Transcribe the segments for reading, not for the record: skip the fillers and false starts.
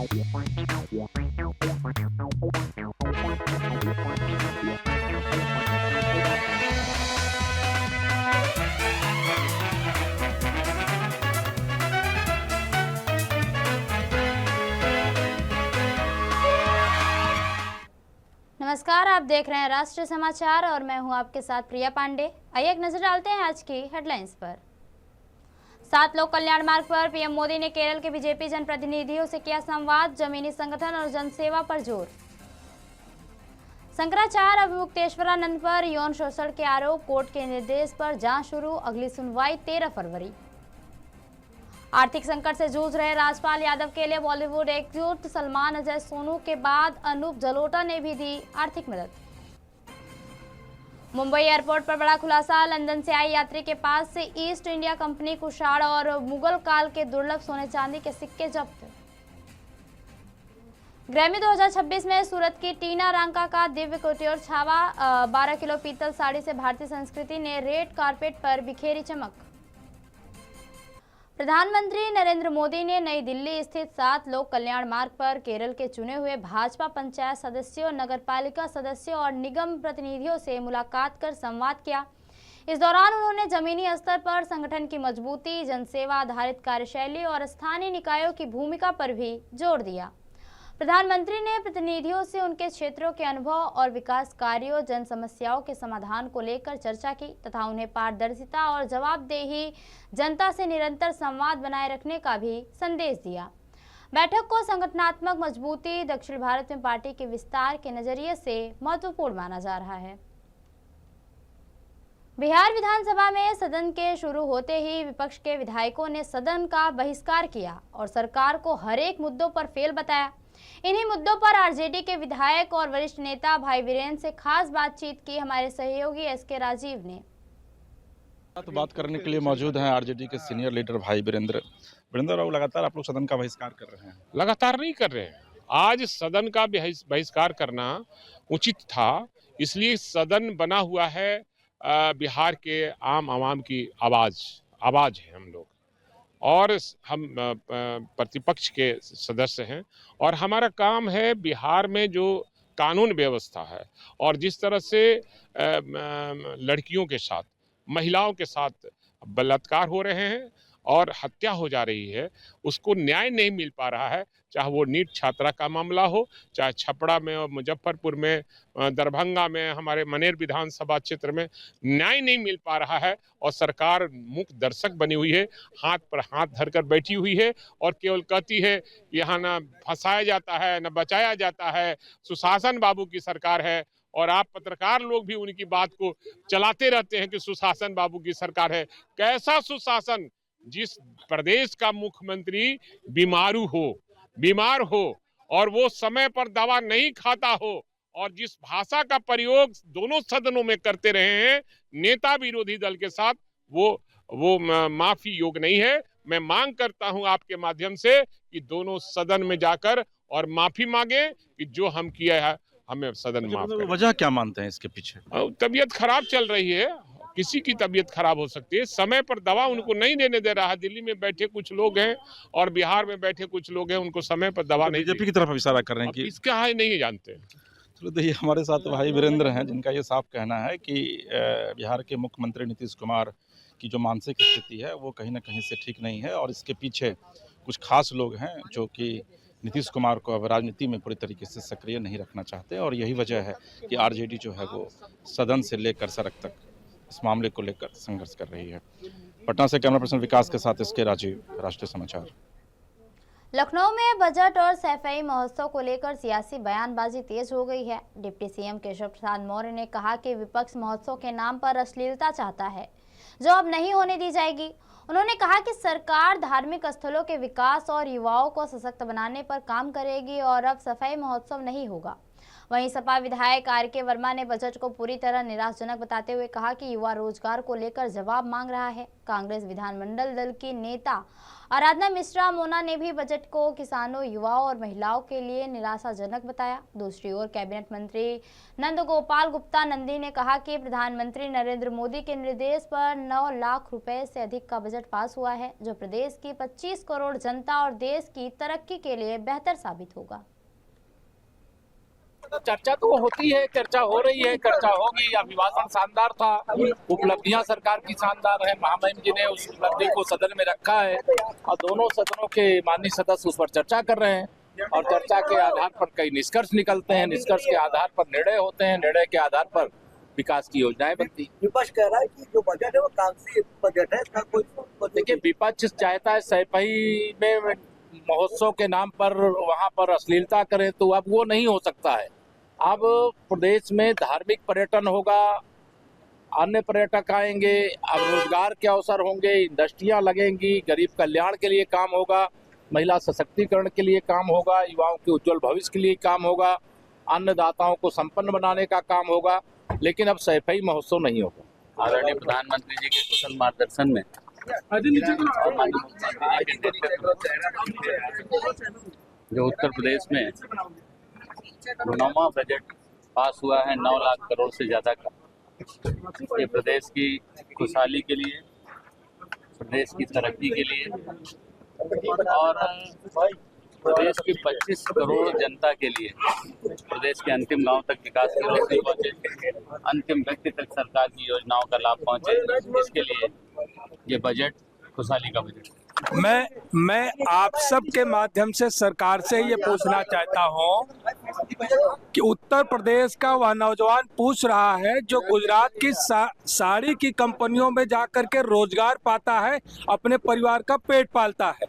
नमस्कार, आप देख रहे हैं राष्ट्रीय समाचार और मैं हूं आपके साथ प्रिया पांडे। आइए एक नजर डालते हैं आज की हेडलाइंस पर। 7 लोक कल्याण मार्ग पर पीएम मोदी ने केरल के बीजेपी जनप्रतिनिधियों से किया संवाद, जमीनी संगठन और जनसेवा पर जोर। शंकराचार्य अवमुक्तेश्वरानंद पर यौन शोषण के आरोप, कोर्ट के निर्देश पर जांच शुरू, अगली सुनवाई 13 फरवरी। आर्थिक संकट से जूझ रहे राजपाल यादव के लिए बॉलीवुड एकजुट, सलमान, अजय, सोनू के बाद अनूप जलोटा ने भी दी आर्थिक मदद। मुंबई एयरपोर्ट पर बड़ा खुलासा, लंदन से आई यात्री के पास से ईस्ट इंडिया कंपनी कुषाण और मुगल काल के दुर्लभ सोने चांदी के सिक्के जब्त। ग्रैमी 2026 में सूरत की टीना रांका का दिव्य कुटीर छावा, 12 किलो पीतल साड़ी से भारतीय संस्कृति ने रेड कारपेट पर बिखेरी चमक। प्रधानमंत्री नरेंद्र मोदी ने नई दिल्ली स्थित 7 लोक कल्याण मार्ग पर केरल के चुने हुए भाजपा पंचायत सदस्यों, नगरपालिका सदस्यों और निगम प्रतिनिधियों से मुलाकात कर संवाद किया। इस दौरान उन्होंने जमीनी स्तर पर संगठन की मजबूती, जनसेवा आधारित कार्यशैली और स्थानीय निकायों की भूमिका पर भी जोर दिया। प्रधानमंत्री ने प्रतिनिधियों से उनके क्षेत्रों के अनुभव और विकास कार्यों, जन समस्याओं के समाधान को लेकर चर्चा की तथा उन्हें पारदर्शिता और जवाबदेही, जनता से निरंतर संवाद बनाए रखने का भी संदेश दिया। बैठक को संगठनात्मक मजबूती, दक्षिण भारत में पार्टी के विस्तार के नजरिए से महत्वपूर्ण माना जा रहा है। बिहार विधानसभा में सदन के शुरू होते ही विपक्ष के विधायकों ने सदन का बहिष्कार किया और सरकार को हर एक मुद्दों पर फेल बताया। इन्हीं मुद्दों पर आरजेडी के विधायक और वरिष्ठ नेता भाई वीरेंद्र से खास बातचीत की हमारे सहयोगी एसके राजीव ने। तो बात करने के लिए मौजूद हैं आरजेडी के सीनियर लीडर भाई वीरेंद्र। लगातार आप लोग सदन का बहिष्कार कर रहे हैं। लगातार नहीं कर रहे हैं, आज सदन का बहिष्कार करना उचित था। इसलिए सदन बना हुआ है बिहार के आम आवाम की आवाज है हम लोग, और हम प्रतिपक्ष के सदस्य हैं और हमारा काम है बिहार में जो कानून व्यवस्था है और जिस तरह से लड़कियों के साथ, महिलाओं के साथ बलात्कार हो रहे हैं और हत्या हो जा रही है, उसको न्याय नहीं मिल पा रहा है। चाहे वो नीट छात्रा का मामला हो, चाहे छपरा में और मुजफ्फरपुर में, दरभंगा में, हमारे मनेर विधानसभा क्षेत्र में न्याय नहीं मिल पा रहा है और सरकार मूक दर्शक बनी हुई है, हाथ पर हाथ धरकर बैठी हुई है और केवल कहती है यहाँ न फंसाया जाता है न बचाया जाता है, सुशासन बाबू की सरकार है। और आप पत्रकार लोग भी उनकी बात को चलाते रहते हैं कि सुशासन बाबू की सरकार है। कैसा सुशासन? जिस प्रदेश का मुख्यमंत्री बीमार हो और वो समय पर दवा नहीं खाता हो और जिस भाषा का प्रयोग दोनों सदनों में करते रहे हैं नेता विरोधी दल के साथ, वो माफी योग नहीं है। मैं मांग करता हूं आपके माध्यम से कि दोनों सदन में जाकर और माफी मांगे कि जो हम किया है हमें सदन माफ करें। वजह क्या मानते हैं इसके पीछे? तबीयत खराब चल रही है, किसी की तबीयत खराब हो सकती है, समय पर दवा उनको नहीं देने दे रहा है। दिल्ली में बैठे कुछ लोग हैं और बिहार में बैठे कुछ लोग हैं, उनको समय पर दवा नहीं। बीजेपी की तरफ इशारा कर रहे हैं कि इसका है नहीं जानते। चलो देखिए, हमारे साथ भाई वीरेंद्र हैं जिनका ये साफ कहना है कि बिहार के मुख्यमंत्री नीतीश कुमार की जो मानसिक स्थिति है वो कहीं ना कहीं से ठीक नहीं है और इसके पीछे कुछ खास लोग हैं जो कि नीतीश कुमार को अब राजनीति में पूरी तरीके से सक्रिय नहीं रखना चाहते और यही वजह है कि आरजेडी जो है वो सदन से लेकर सड़क तक इस मामले को लेकर संघर्ष कर रही है। पटना से कैमरा पर्सन विकास के साथ एसके राजीव, राष्ट्रीय समाचार। लखनऊ में बजट और सफाई महोत्सव को लेकर सियासी बयानबाजी तेज हो गई है। डिप्टी सीएम केशव प्रसाद मौर्य ने कहा कि विपक्ष महोत्सव के नाम पर अश्लीलता चाहता है, जो अब नहीं होने दी जाएगी। उन्होंने कहा कि सरकार धार्मिक स्थलों के विकास और युवाओं को सशक्त बनाने पर काम करेगी और अब सफाई महोत्सव नहीं होगा। वहीं सपा विधायक आर.के. वर्मा ने बजट को पूरी तरह निराशाजनक बताते हुए कहा कि युवा रोजगार को लेकर जवाब मांग रहा है। कांग्रेस विधानमंडल दल की नेता आराधना मिश्रा मोना ने भी बजट को किसानों, युवाओं और महिलाओं के लिए निराशाजनक बताया। दूसरी ओर कैबिनेट मंत्री नंदगोपाल गुप्ता नंदी ने कहा कि प्रधानमंत्री नरेंद्र मोदी के निर्देश पर 9 लाख रुपए से अधिक का बजट पास हुआ है, जो प्रदेश की 25 करोड़ जनता और देश की तरक्की के लिए बेहतर साबित होगा। चर्चा तो होती है, चर्चा हो रही है, चर्चा होगी। अभिभाषण शानदार था, उपलब्धियां सरकार की शानदार है। महामहिम जी ने उस उपलब्धि को सदन में रखा है और दोनों सदनों के माननीय सदस्य उस पर चर्चा कर रहे हैं और चर्चा के आधार पर कई निष्कर्ष निकलते हैं। निष्कर्ष के आधार पर निर्णय होते हैं, निर्णय के आधार पर विकास की योजनाएं बनती। विपक्ष कह रहा है कि जो बजट है वो कागजी बजट है, इसका कोई देखिए, विपक्ष चाहता है सैफई में महोत्सव के नाम पर वहां पर अश्लीलता करें, तो अब वो नहीं हो सकता है। अब प्रदेश में धार्मिक पर्यटन होगा, अन्य पर्यटक आएंगे, अब रोजगार के अवसर होंगे, इंडस्ट्रियां लगेंगी, गरीब कल्याण के लिए काम होगा, महिला सशक्तिकरण के लिए काम होगा, युवाओं के उज्जवल भविष्य के लिए काम होगा, अन्नदाताओं को संपन्न बनाने का काम होगा, लेकिन अब सैफई महोत्सव नहीं होगा। आदरणीय प्रधानमंत्री जी के कुशल मार्गदर्शन में जो उत्तर प्रदेश में 9वां बजट पास हुआ है 9 लाख करोड़ से ज्यादा का, ये प्रदेश की खुशहाली के लिए, प्रदेश की तरक्की के लिए और प्रदेश की 25 करोड़ जनता के लिए, प्रदेश के अंतिम गांव तक विकास की रोशनी पहुंचे, अंतिम व्यक्ति तक सरकार की योजनाओं का लाभ पहुंचे, इसके लिए ये बजट खुशहाली का बजट है। मैं आप सबके माध्यम से सरकार से ये पूछना चाहता हूँ कि उत्तर प्रदेश का वह नौजवान पूछ रहा है जो गुजरात की साड़ी की कंपनियों में जाकर के रोजगार पाता है, अपने परिवार का पेट पालता है।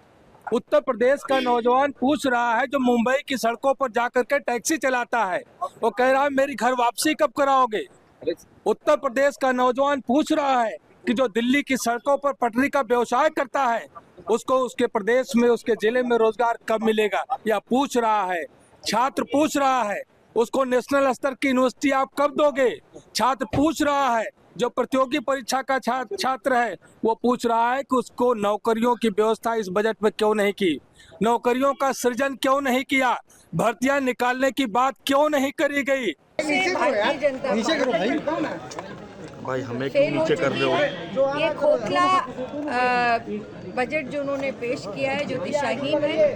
उत्तर प्रदेश का नौजवान पूछ रहा है जो मुंबई की सड़कों पर जाकर के टैक्सी चलाता है, वो कह रहा है मेरी घर वापसी कब कराओगे। उत्तर प्रदेश का नौजवान पूछ रहा है कि जो दिल्ली की सड़कों पर पटरी का व्यवसाय करता है, उसको उसके प्रदेश में, उसके जिले में रोजगार कब मिलेगा, या पूछ रहा है। छात्र पूछ रहा है उसको नेशनल स्तर की यूनिवर्सिटी आप कब दोगे। छात्र पूछ रहा है, जो प्रतियोगी परीक्षा का छात्र है वो पूछ रहा है कि उसको नौकरियों की व्यवस्था इस बजट में क्यों नहीं की, नौकरियों का सृजन क्यों नहीं किया, भर्तियां निकालने की बात क्यों नहीं करी गई। नीचे करो भाई, हमें क्यों नीचे कर रहे हो। ये खोखला बजट जो उन्होंने पेश किया है, जो दिशाहीन है,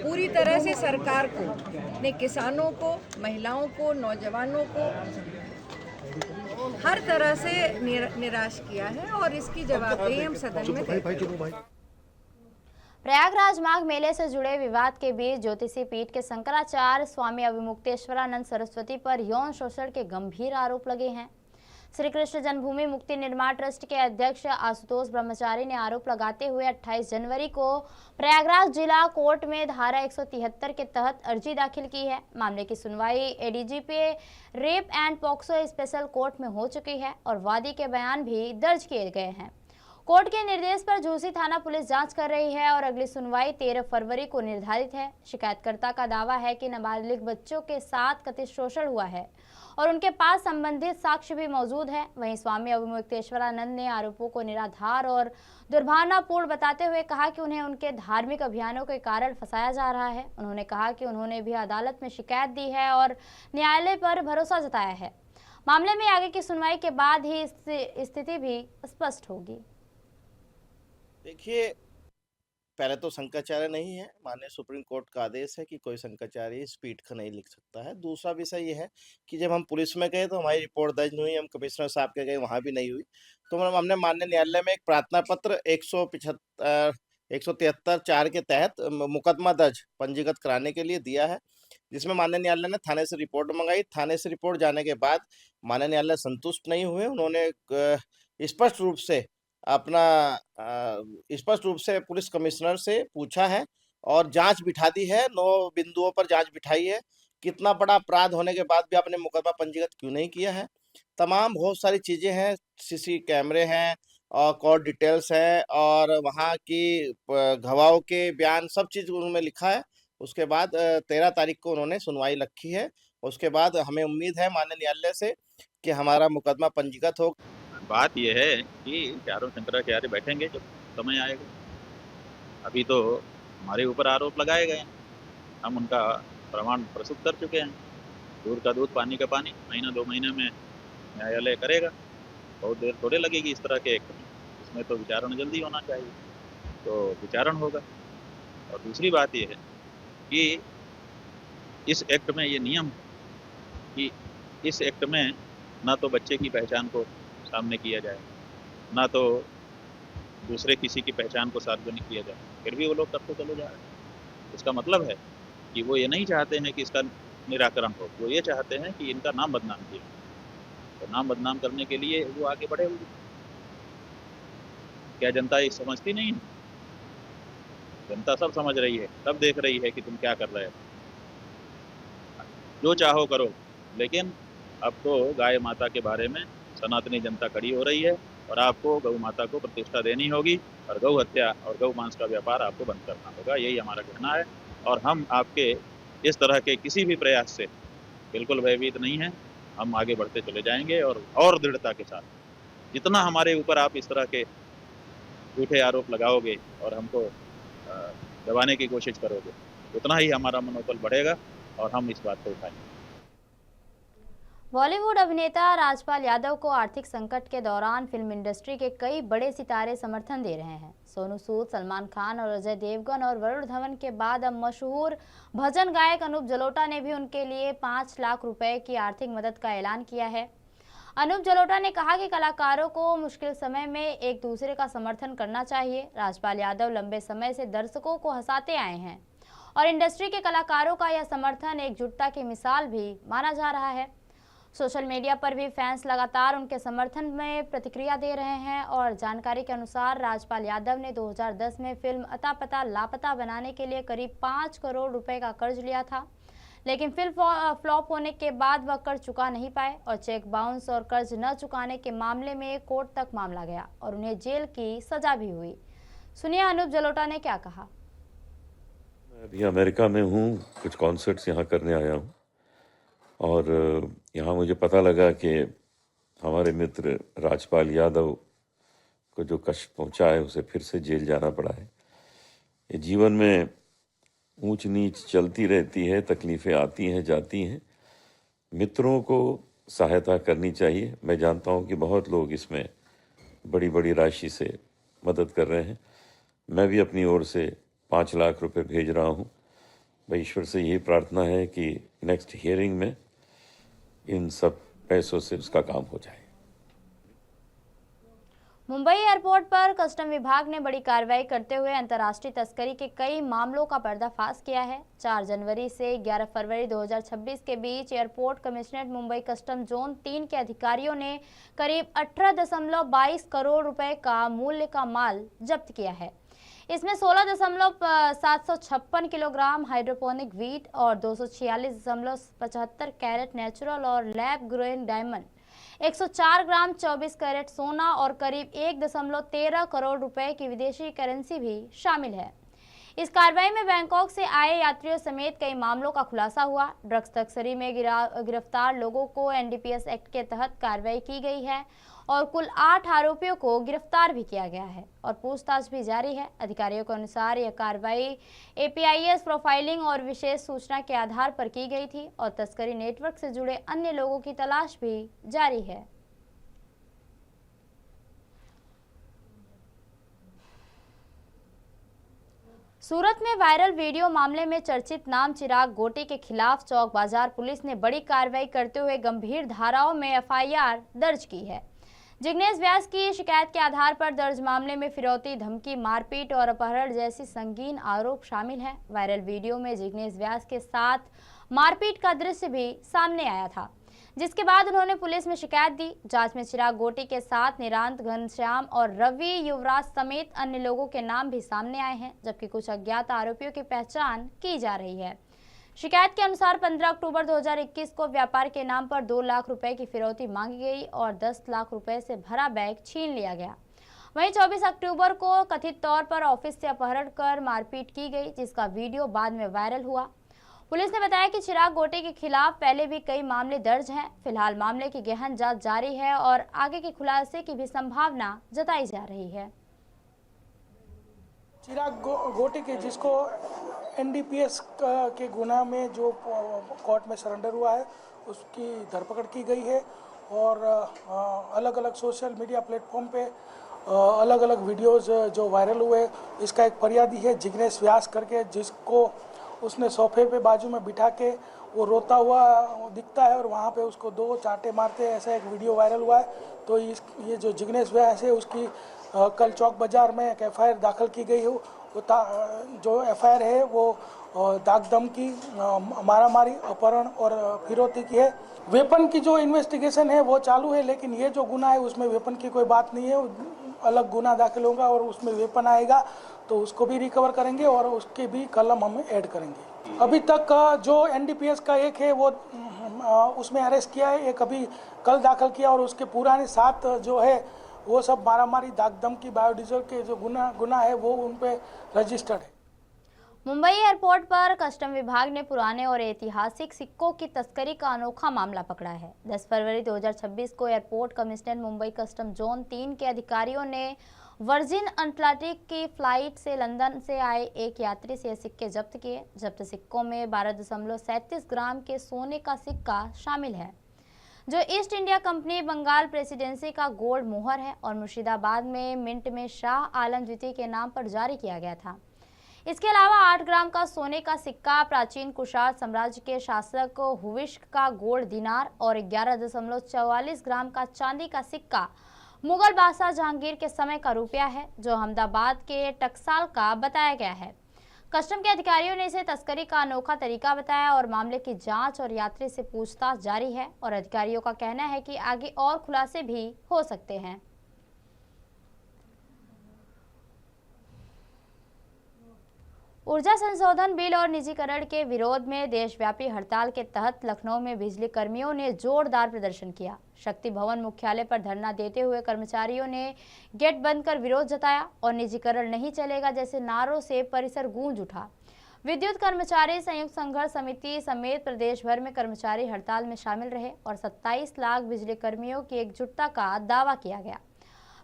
पूरी तरह से सरकार को ने किसानों को, महिलाओं को, नौजवानों को हर तरह से निराश किया है और इसकी जवाबदेही हम सदन में देंगे। प्रयागराज माघ मेले से जुड़े विवाद के बीच ज्योतिषी पीठ के शंकराचार्य स्वामी अविमुक्तेश्वरानंद सरस्वती पर यौन शोषण के गंभीर आरोप लगे हैं। श्री कृष्ण जन्मभूमि मुक्ति निर्माण ट्रस्ट के अध्यक्ष आशुतोष ब्रह्मचारी ने आरोप लगाते हुए 28 जनवरी को प्रयागराज जिला कोर्ट में धारा 173 के तहत अर्जी दाखिल की है। मामले की सुनवाई ADGP rape and POCSO special court में हो चुकी है और वादी के बयान भी दर्ज किए गए हैं। कोर्ट के निर्देश पर झूसी थाना पुलिस जांच कर रही है और अगली सुनवाई 13 फरवरी को निर्धारित है। शिकायतकर्ता का दावा है कि नाबालिग बच्चों के साथ कथित शोषण हुआ है और उनके पास संबंधित साक्ष्य भी मौजूद है। वहीं स्वामी अविमुक्तेश्वरानंद ने आरोपों को निराधार और दुर्भावनापूर्ण बताते हुए कहा कि उन्हें उनके धार्मिक अभियानों के कारण फंसाया जा रहा है। उन्होंने कहा कि उन्होंने भी अदालत में शिकायत दी है और न्यायालय पर भरोसा जताया है। मामले में आगे की सुनवाई के बाद ही स्थिति भी स्पष्ट होगी। देखिए, पहले तो शंकराचार्य नहीं है, माननीय सुप्रीम कोर्ट का आदेश है कि कोई शंकराचार्य इस पीठ का नहीं लिख सकता है। दूसरा विषय ये है कि जब हम पुलिस में गए तो हमारी रिपोर्ट दर्ज नहीं हुई, हम कमिश्नर साहब के गए वहाँ भी नहीं हुई, तो हमने माननीय न्यायालय में एक प्रार्थना पत्र 173(4) के तहत मुकदमा दर्ज पंजीकृत कराने के लिए दिया है, जिसमें माननीय न्यायालय ने थाने से रिपोर्ट मंगाई। थाने से रिपोर्ट जाने के बाद माननीय न्यायालय संतुष्ट नहीं हुए। उन्होंने स्पष्ट रूप से पुलिस कमिश्नर से पूछा है और जांच बिठा दी है। 9 बिंदुओं पर जांच बिठाई है। कितना बड़ा अपराध होने के बाद भी आपने मुकदमा पंजीकृत क्यों नहीं किया है। तमाम बहुत सारी चीजें हैं, सीसी कैमरे हैं और कोर्ट डिटेल्स हैं और वहाँ की गवाहों के बयान, सब चीज उन्होंने लिखा है। उसके बाद 13 तारीख को उन्होंने सुनवाई रखी है उसके बाद हमें उम्मीद है माननीय न्यायालय से कि हमारा मुकदमा पंजीकृत हो। बात यह है कि चारों शंकराचार्य बैठेंगे जब समय आएगा। अभी तो हमारे ऊपर आरोप लगाए गए हैं, हम उनका प्रमाण प्रस्तुत कर चुके हैं। दूध का दूध पानी का पानी, महीना 2 महीने में न्यायालय करेगा। बहुत देर थोड़े लगेगी इस तरह के एक्ट में। इसमें तो विचारण जल्दी होना चाहिए, तो विचारण होगा। और दूसरी बात यह है कि इस एक्ट में ये नियम है कि इस एक्ट में ना तो बच्चे की पहचान को सामने किया जाए, ना तो दूसरे किसी की पहचान को सार्वजनिक किया जाए, फिर भी वो लोग करते चले जा रहे हैं। इसका मतलब है कि वो ये नहीं चाहते हैं कि इसका निराकरण हो, वो ये चाहते हैं कि इनका नाम बदनाम किया। तो नाम बदनाम करने के लिए वो आगे बढ़े हुए। क्या जनता ये समझती नहीं है? जनता सब समझ रही है, सब देख रही है कि तुम क्या कर रहे हो। जो चाहो करो, लेकिन अब तो गाय माता के बारे में सनातनी जनता खड़ी हो रही है और आपको गौ माता को प्रतिष्ठा देनी होगी और गौ हत्या और गौ मांस का व्यापार आपको बंद करना होगा। यही हमारा कहना है और हम आपके इस तरह के किसी भी प्रयास से बिल्कुल भयभीत नहीं हैं। हम आगे बढ़ते चले जाएंगे और दृढ़ता के साथ। जितना हमारे ऊपर आप इस तरह के झूठे आरोप लगाओगे और हमको दबाने की कोशिश करोगे, उतना ही हमारा मनोबल बढ़ेगा और हम इस बात को उठाएंगे। बॉलीवुड अभिनेता राजपाल यादव को आर्थिक संकट के दौरान फिल्म इंडस्ट्री के कई बड़े सितारे समर्थन दे रहे हैं। सोनू सूद, सलमान खान और अजय देवगन और वरुण धवन के बाद अब मशहूर भजन गायक अनूप जलोटा ने भी उनके लिए 5 लाख रुपए की आर्थिक मदद का ऐलान किया है। अनूप जलोटा ने कहा कि कलाकारों को मुश्किल समय में एक दूसरे का समर्थन करना चाहिए। राजपाल यादव लंबे समय से दर्शकों को हंसाते आए हैं और इंडस्ट्री के कलाकारों का यह समर्थन एकजुटता की मिसाल भी माना जा रहा है। सोशल मीडिया पर भी फैंस लगातार उनके समर्थन में प्रतिक्रिया दे रहे हैं और जानकारी के अनुसार राजपाल यादव ने 2010 में फिल्म अता पता लापता बनाने के लिए करीब 5 करोड़ रुपए का कर्ज लिया था, लेकिन फिल्म फ्लॉप होने के बाद वह कर्ज चुका नहीं पाए और चेक बाउंस और कर्ज न चुकाने के मामले में कोर्ट तक मामला गया और उन्हें जेल की सजा भी हुई। सुनिए अनूप जलोटा ने क्या कहा। मैं अभी अमेरिका में हूँ, कुछ कॉन्सर्ट्स यहाँ करने आया हूँ और यहाँ मुझे पता लगा कि हमारे मित्र राजपाल यादव को जो कष्ट पहुँचा है उसे फिर से जेल जाना पड़ा है। ये जीवन में ऊंच नीच चलती रहती है, तकलीफ़ें आती हैं जाती हैं। मित्रों को सहायता करनी चाहिए। मैं जानता हूँ कि बहुत लोग इसमें बड़ी बड़ी राशि से मदद कर रहे हैं। मैं भी अपनी ओर से 5 लाख रुपए भेज रहा हूँ। भाई ईश्वर से यही प्रार्थना है कि नेक्स्ट हियरिंग में इन सब पैसों से उसका काम हो जाए। मुंबई एयरपोर्ट पर कस्टम विभाग ने बड़ी कार्रवाई करते हुए अंतर्राष्ट्रीय तस्करी के कई मामलों का पर्दाफाश किया है। 4 जनवरी से 11 फरवरी 2026 के बीच airport commissionerate Mumbai custom zone 3 के अधिकारियों ने करीब 18.22 करोड़ रुपए का मूल्य का माल जब्त किया है। इसमें 16.756 किलोग्राम हाइड्रोपोनिक वीट और 246.75 कैरेट नेचुरल और लैब ग्रोइन डायमंड, 104 ग्राम 24 कैरेट सोना और करीब 1.13 करोड़ रुपए की विदेशी करेंसी भी शामिल है। इस कार्रवाई में बैंकॉक से आए यात्रियों समेत कई मामलों का खुलासा हुआ। ड्रग्स तस्करी में गिरफ्तार लोगों को एनडीपीएस एक्ट के तहत कार्रवाई की गई है और कुल 8 आरोपियों को गिरफ्तार भी किया गया है और पूछताछ भी जारी है। अधिकारियों के अनुसार यह कार्रवाई एपीआईएस प्रोफाइलिंग और विशेष सूचना के आधार पर की गई थी और तस्करी नेटवर्क से जुड़े अन्य लोगों की तलाश भी जारी है। सूरत में वायरल वीडियो मामले में चर्चित नाम चिराग गोटी के खिलाफ चौक बाजार पुलिस ने बड़ी कार्रवाई करते हुए गंभीर धाराओं में एफआईआर दर्ज की है। जिग्नेश व्यास की शिकायत के आधार पर दर्ज मामले में फिरौती, धमकी, मारपीट और अपहरण जैसी संगीन आरोप शामिल हैं। वायरल वीडियो में जिग्नेश व्यास के साथ मारपीट का दृश्य भी सामने आया था, जिसके बाद उन्होंने पुलिस में शिकायत दी। जांच में चिराग गोटी के साथ निरांत, घनश्याम और रवि युवराज समेत अन्य लोगों के नाम भी सामने आए हैं, जबकि कुछ अज्ञात आरोपियों की पहचान की जा रही है। शिकायत के अनुसार 15 अक्टूबर 2021 को व्यापार के नाम पर 2 लाख रुपए की फिरौती मांगी गई और 10 लाख रुपए से भरा बैग छीन लिया गया। वहीं 24 अक्टूबर को कथित तौर पर ऑफिस से अपहरण कर मारपीट की गई, जिसका वीडियो बाद में वायरल हुआ। पुलिस ने बताया कि चिराग गोटे के खिलाफ पहले भी कई मामले दर्ज हैं। फिलहाल मामले की गहन जांच जारी है और आगे के खुलासे की भी संभावना जताई जा रही है। चिराग गोटे के जिसको एनडीपीएस के गुना में जो कोर्ट में सरेंडर हुआ है उसकी धरपकड़ की गई है और अलग अलग सोशल मीडिया प्लेटफॉर्म पे अलग अलग वीडियोस जो वायरल हुए। इसका एक फरियादी है जिग्नेश व्यास करके, जिसको उसने सोफे पे बाजू में बिठा के वो रोता हुआ दिखता है और वहाँ पे उसको 2 चांटे मारते हैं, ऐसा एक वीडियो वायरल हुआ है। तो ये जो जिग्नेश व्यास है उसकी कल चौक बाजार में एक एफआईआर दाखिल की गई हो। जो एफआईआर है वो दाग धमकी, मारामारी, अपहरण और फिरौती की है। वेपन की जो इन्वेस्टिगेशन है वो चालू है, लेकिन ये जो गुना है उसमें वेपन की कोई बात नहीं है। अलग गुना दाखिल होगा और उसमें वेपन आएगा तो उसको भी रिकवर करेंगे और उसके भी कलम हम ऐड करेंगे। अभी तक जो एनडीपीएस का एक है वो उसमें अरेस्ट किया है, एक अभी कल दाखिल किया और उसके पुराने 7 जो है वो सब मारामारी, दाग धमकी, बायोडीजल के जो गुना है वो उन पे रजिस्टर्ड है। मुंबई एयरपोर्ट पर कस्टम विभाग ने पुराने और ऐतिहासिक सिक्कों की तस्करी का अनोखा मामला पकड़ा है। 10 फरवरी 2026 को airport commissioner Mumbai custom zone 3 के अधिकारियों ने वर्जिन अटलांटिक की फ्लाइट से लंदन से आए एक यात्री से सिक्के जब्त किए। जब्त सिक्कों में 12.37 ग्राम के सोने का सिक्का शामिल है, जो east India company Bengal presidency का गोल्ड मोहर है और मुर्शिदाबाद में मिंट में शाह आलम द्वितीय के नाम पर जारी किया गया था। इसके अलावा 8 ग्राम का सोने का सिक्का, प्राचीन कुषाण साम्राज्य के शासक हुविश्क का गोल्ड दिनार और 11.44 ग्राम का चांदी का सिक्का मुगल बादशाह जहांगीर के समय का रुपया है, जो अहमदाबाद के टकसाल का बताया गया है। कस्टम के अधिकारियों ने इसे तस्करी का अनोखा तरीका बताया और मामले की जांच और यात्री से पूछताछ जारी है और अधिकारियों का कहना है कि आगे और खुलासे भी हो सकते हैं। ऊर्जा संशोधन बिल और निजीकरण के विरोध में देशव्यापी हड़ताल के तहत लखनऊ में बिजली कर्मियों ने जोरदार प्रदर्शन किया। शक्ति भवन मुख्यालय पर धरना देते हुए कर्मचारियों ने गेट बंद कर विरोध जताया और निजीकरण नहीं चलेगा जैसे नारों से परिसर गूंज उठा। विद्युत कर्मचारी संयुक्त संघर्ष समिति समेत प्रदेश भर में कर्मचारी हड़ताल में शामिल रहे और 27 लाख बिजली कर्मियों की एकजुटता का दावा किया गया।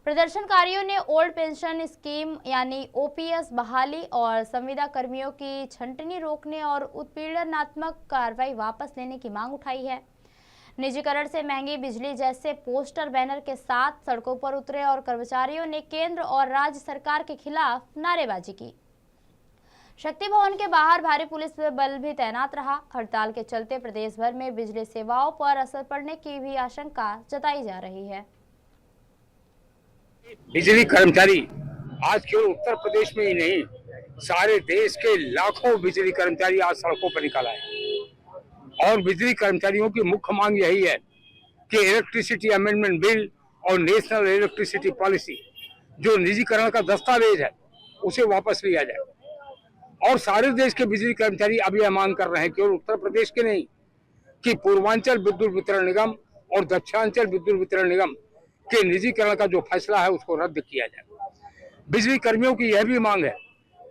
प्रदर्शनकारियों ने ओल्ड पेंशन स्कीम यानी ओपीएस बहाली और संविदा कर्मियों की छंटनी रोकने और उत्पीड़नात्मक कार्रवाई वापस लेने की मांग उठाई है। निजीकरण से महंगी बिजली जैसे पोस्टर बैनर के साथ सड़कों पर उतरे और कर्मचारियों ने केंद्र और राज्य सरकार के खिलाफ नारेबाजी की। शक्ति भवन के बाहर भारी पुलिस बल भी तैनात रहा। हड़ताल के चलते प्रदेश भर में बिजली सेवाओं पर असर पड़ने की भी आशंका जताई जा रही है। बिजली कर्मचारी आज केवल उत्तर प्रदेश में ही नहीं, सारे देश के लाखों बिजली कर्मचारी आज सड़कों पर निकल आए और बिजली कर्मचारियों की मुख्य मांग यही है कि इलेक्ट्रिसिटी अमेंडमेंट बिल और नेशनल इलेक्ट्रिसिटी पॉलिसी जो निजीकरण का दस्तावेज है उसे वापस लिया जाए। और सारे देश के बिजली कर्मचारी अब यह मांग कर रहे हैं, केवल उत्तर प्रदेश के नहीं, कि पूर्वांचल विद्युत वितरण निगम और दक्षिणांचल विद्युत वितरण निगम के निजीकरण का जो फैसला है उसको रद्द किया जाए। बिजली कर्मियों की यह भी मांग है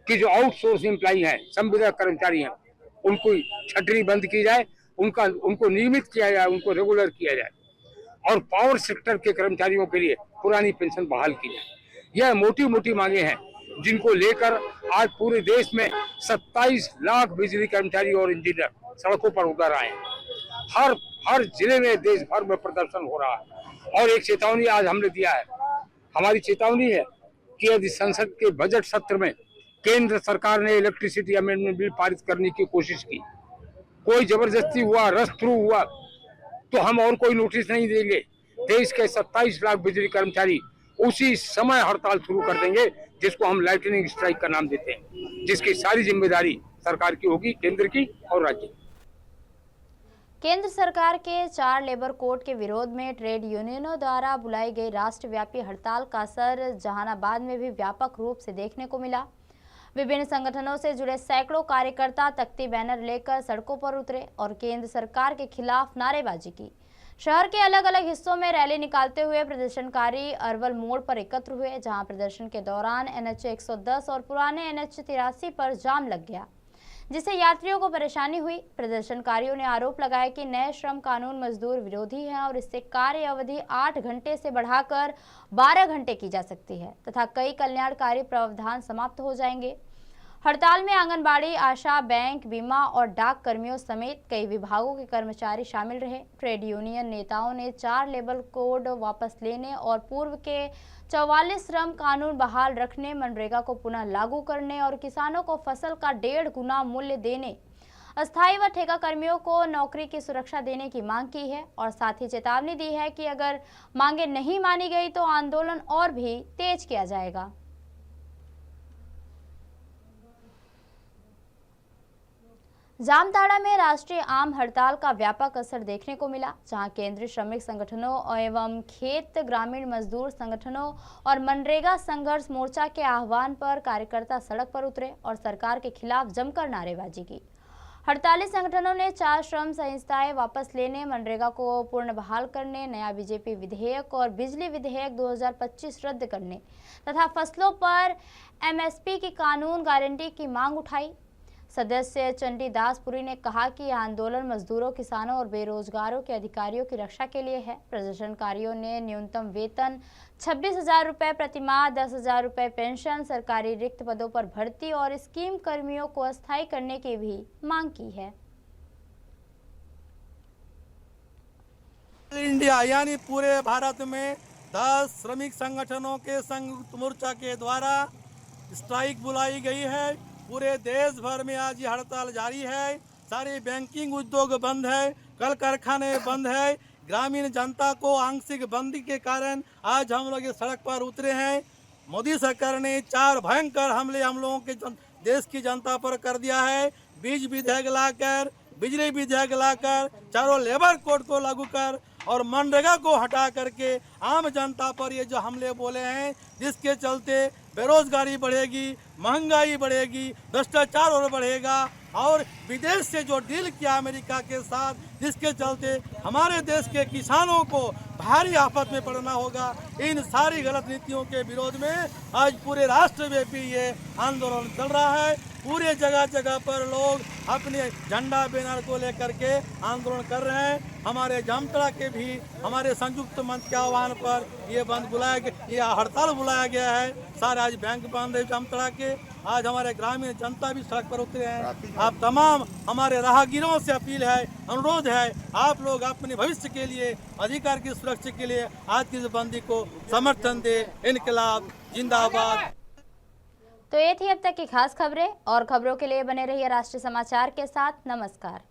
कि जो आउटसोर्स एम्प्लॉई हैं, संविदा कर्मचारी हैं, उनको छटनी बंद की जाए, उनको नियमित किया जाए, उनको रेगुलर किया जाए और पावर सेक्टर के कर्मचारियों के लिए पुरानी पेंशन बहाल की जाए। यह मोटी मोटी मांगे हैं जिनको लेकर आज पूरे देश में 27 लाख बिजली कर्मचारी और इंजीनियर सड़कों पर उतर आए हैं। हर जिले में देश भर में प्रदर्शन हो रहा है और एक चेतावनी आज हमने दिया है। हमारी चेतावनी है कि यदि संसद के बजट सत्र में केंद्र सरकार ने इलेक्ट्रिसिटी अमेंडमेंट बिल पारित करने की कोशिश की, कोई जबरदस्ती हुआ, रश थ्रू हुआ, तो हम और कोई नोटिस नहीं देंगे। देश के 27 लाख बिजली कर्मचारी उसी समय हड़ताल शुरू कर देंगे जिसको हम लाइटनिंग स्ट्राइक का नाम देते हैं, जिसकी सारी जिम्मेदारी सरकार की होगी, केंद्र की और राज्य की। केंद्र सरकार के 4 लेबर कोड के विरोध में ट्रेड यूनियनों द्वारा बुलाई गई राष्ट्रव्यापी हड़ताल का असर जहानाबाद में भी व्यापक रूप से देखने को मिला। विभिन्न संगठनों से जुड़े सैकड़ों कार्यकर्ता तख्ती बैनर लेकर सड़कों पर उतरे और केंद्र सरकार के खिलाफ नारेबाजी की। शहर के अलग अलग हिस्सों में रैली निकालते हुए प्रदर्शनकारी अरवल मोड़ पर एकत्र हुए, जहां प्रदर्शन के दौरान NH 110 और पुराने NH 83 पर जाम लग गया, जिससे यात्रियों को परेशानी हुई। प्रदर्शनकारियों ने आरोप लगाया कि नए श्रम कानून मजदूर विरोधी है और इससे कार्य अवधि 8 घंटे से बढ़ाकर 12 घंटे की जा सकती है तथा कई कल्याणकारी प्रावधान समाप्त हो जाएंगे। हड़ताल में आंगनबाड़ी, आशा, बैंक, बीमा और डाक कर्मियों समेत कई विभागों के कर्मचारी शामिल रहे। ट्रेड यूनियन नेताओं ने 4 लेबर कोड वापस लेने और पूर्व के 44 श्रम कानून बहाल रखने, मनरेगा को पुनः लागू करने और किसानों को फसल का 1.5 गुना मूल्य देने, अस्थायी व ठेका कर्मियों को नौकरी की सुरक्षा देने की मांग की है और साथ ही चेतावनी दी है कि अगर मांगे नहीं मानी गई तो आंदोलन और भी तेज किया जाएगा। जामताड़ा में राष्ट्रीय आम हड़ताल का व्यापक असर देखने को मिला, जहां केंद्रीय श्रमिक संगठनों एवं खेत ग्रामीण मजदूर संगठनों और मनरेगा संघर्ष मोर्चा के आह्वान पर कार्यकर्ता सड़क पर उतरे और सरकार के खिलाफ जमकर नारेबाजी की। हड़ताली संगठनों ने 4 श्रम संहिताएं वापस लेने, मनरेगा को पूर्ण बहाल करने, नया बीजेपी विधेयक और बिजली विधेयक 2025 रद्द करने तथा फसलों पर एमएसपी की कानून गारंटी की मांग उठाई। सदस्य चंडी दासपुरी ने कहा कि यह आंदोलन मजदूरों, किसानों और बेरोजगारों के अधिकारियों की रक्षा के लिए है। प्रदर्शनकारियों ने न्यूनतम वेतन 26,000 रुपये प्रतिमाह, 10,000 रुपये पेंशन, सरकारी रिक्त पदों पर भर्ती और स्कीम कर्मियों को अस्थायी करने की भी मांग की है। इंडिया यानी पूरे भारत में 10 श्रमिक संगठनों के संयुक्त मोर्चा के द्वारा स्ट्राइक बुलाई गई है। पूरे देश भर में आज ये हड़ताल जारी है। सारे बैंकिंग उद्योग बंद है, कल कारखाने बंद है। ग्रामीण जनता को आंशिक बंदी के कारण आज हम लोग ये सड़क पर उतरे हैं। मोदी सरकार ने 4 भयंकर हमले हम लोगों के देश की जनता पर कर दिया है। बीज विधेयक लाकर, बिजली विधेयक लाकर, 4 लेबर कोड को लागू कर और मनरेगा को हटा करके आम जनता पर ये जो हमले बोले हैं, जिसके चलते बेरोजगारी बढ़ेगी, महंगाई बढ़ेगी, भ्रष्टाचार और बढ़ेगा और विदेश से जो डील किया अमेरिका के साथ, जिसके चलते हमारे देश के किसानों को भारी आफत में पड़ना होगा। इन सारी गलत नीतियों के विरोध में आज पूरे राष्ट्रव्यापी ये आंदोलन चल रहा है। पूरे जगह जगह पर लोग अपने झंडा बैनर को लेकर के आंदोलन कर रहे हैं। हमारे जामताड़ा के भी हमारे संयुक्त मंच के आह्वान पर ये बंद बुलाया गया, ये हड़ताल बुलाया गया है। सारे आज बैंक बंद है जामताड़ा के। आज हमारे ग्रामीण जनता भी सड़क पर उतरे हैं। आप तमाम हमारे राहगीरों से अपील है, अनुरोध है, आप लोग अपने भविष्य के लिए, अधिकार की सुरक्षा के लिए आज की इस बंदी को समर्थन दे। इनकलाब जिंदाबाद। तो ये थी अब तक की खास खबरें और खबरों के लिए बने रहिए राष्ट्रीय समाचार के साथ। नमस्कार।